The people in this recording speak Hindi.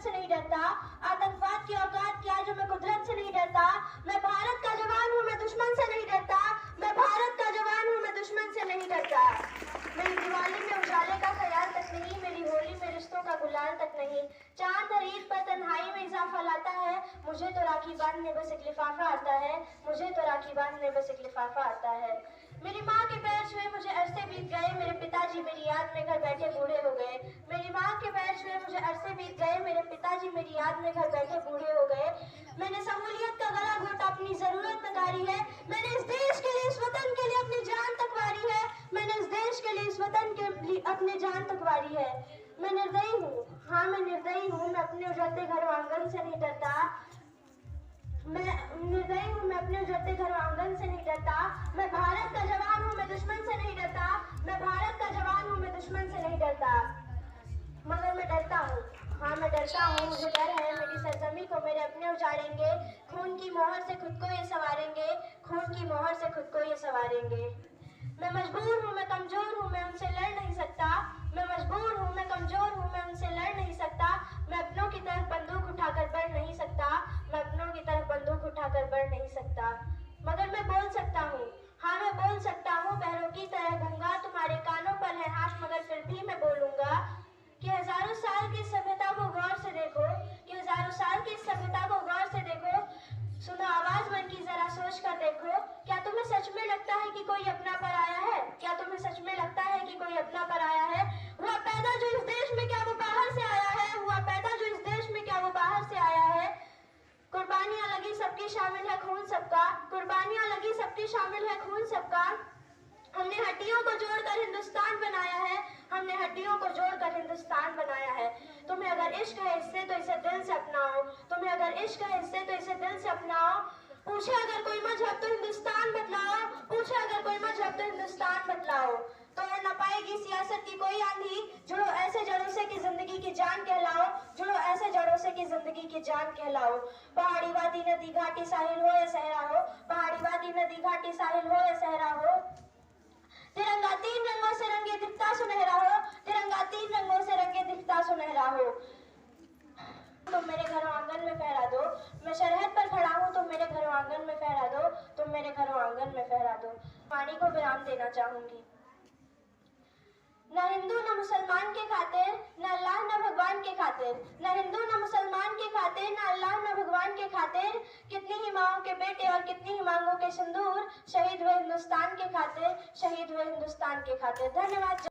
से नहीं डरता, आतंकवाद की औकात क्या जो मैं कुदरत से नहीं डरता। मैं भारत का जवान हूँ, मैं दुश्मन से नहीं डरता। मैं भारत का जवान हूँ, मैं दुश्मन से नहीं डरता। मेरी दिवाली में उजाले का ख्याल तक नहीं, मेरी होली में रिश्तों का गुलाल तक नहीं। चांद हर ईद पर तन्हाई में इजाफा लाता है, मुझे तो राखी बांधने बस एक लिफाफा आता है। मुझे तो राखी बांधने बस एक लिफाफा आता है। मेरी माँ के पैर छुए मुझे अरसे बीत गए, मेरे पिताजी मेरी याद में घर बैठे बूढ़े हो गए। मेरी माँ के पैर छुए मुझे अरसे बीत गए, मेरे पिताजी मेरी याद में घर बैठे बूढ़े हो गए। मैंने सहूलियत का गला घोटा अपनी जरूरत नकारी है। मैंने इस देश के लिए, इस वतन के लिए अपनी जान तक वारी है। मैंने इस देश के लिए, इस वतन के लिए अपनी जान तक वारी है। मैं निर्दयी हूँ, हाँ मैं निर्दयी हूँ। मैं अपने उजड़ते घर आंगन से नहीं डरता। मैं निर्दयी हूँ, मैं अपने उजड़ते घर आंगन से नहीं डरता। मैं भारत का जवान हूँ, मैं दुश्मन से नहीं डरता। मैं भारत का जवान हूँ, मैं दुश्मन से नहीं डरता। मगर मैं डरता हूँ, हाँ मैं डरता हूँ। मुझे डर है मेरी सरजमी को मेरे अपने उजाड़ेंगे। खून की मोहर से खुद को ये संवारेंगे, खून की मोहर से खुद को ये संवारेंगे। मैं मजबूर हूँ, मैं कमजोर हूँ, मैं उनसे लड़ नहीं सकता। मैं मजबूर हूँ, मैं कमजोर हूँ, मैं उनसे लड़ नहीं सकता। मैं अपनों की तरफ बंदूक उठाकर बढ़ नहीं सकता। मैं अपनों की तरफ बंदूक उठाकर बढ़ नहीं सकता। मगर मैं बोल सकता हूँ, हाँ मैं बोल सकता हूँ। बहरों की तरह गूंगा तुम्हारे कानों पर है हाथ, मगर फिर भी मैं बोलूंगा कि हजारों साल की सभ्यता को गौर से देखो, कि हजारों साल की सभ्यता को गौर से देखो। सुनो आवाज मन की, जरा सोच कर देखो। क्या तुम्हें सच में लगता है कि कोई अपना पर आया है? क्या तुम्हें सच में लगता है कि कोई अपना पर आया है? हुआ पैदा जो इस देश में, क्या वो बाहर से आया है? हुआ पैदा जो इस देश में, क्या वो बाहर से आया है? कुर्बानियां लगी सबकी, शामिल है खून सबका। कुर्बानियां लगी सबकी, शामिल है खून सबका। हमने हड्डियों को जोड़कर हिंदुस्तान बनाया है। हमने हड्डियों को जोड़कर हिंदुस्तान बनाया है। तुम्हें अगर इश्क है इससे तो इसे दिल से अपनाओ। तुम्हें अगर इश्क है इससे तो इसे दिल से अपनाओ। पूछे अगर कोई मजहब तो हिंदुस्तान बदलाओ। पूछे अगर कोई मजहब तो हिंदुस्तान बदलाओ। तोड़ न पाएगी सियासत की कोई आंधी। जुड़ो ऐसे जड़ों से कि जिंदगी की जान कहलाओ। जुड़ो ऐसे जड़ों से कि जिंदगी की जान कहलाओ। पहाड़ी वादी नदी घाटी साहिल हो या सहरा हो। पहाड़ी वादी नदी घाटी साहिल हो या सहरा हो। तिरंगा तीन रंगों से रंगे दिखता सुनहरा हो। तिरंगा तीन रंगों से रंगे दिखता सुनहरा हो। तुम मेरे घर आंगन में फहरा दो। मैं सरहद पर खड़ा हूँ, तुम मेरे घर आंगन में फहरा दो। तुम मेरे घर आंगन में फहरा दो। पानी को विराम देना चाहूंगी। न हिंदू न मुसलमान के खातिर, न अल्लाह न भगवान के खातिर। न हिंदू न मुसलमान के खातिर, न अल्लाह न भगवान के खातिर। कितनी ही माओं के बेटे और कितनी ही मांगों के सिंदूर शहीद हुए हिंदुस्तान के खातिर, शहीद हुए हिंदुस्तान के खातिर। धन्यवाद।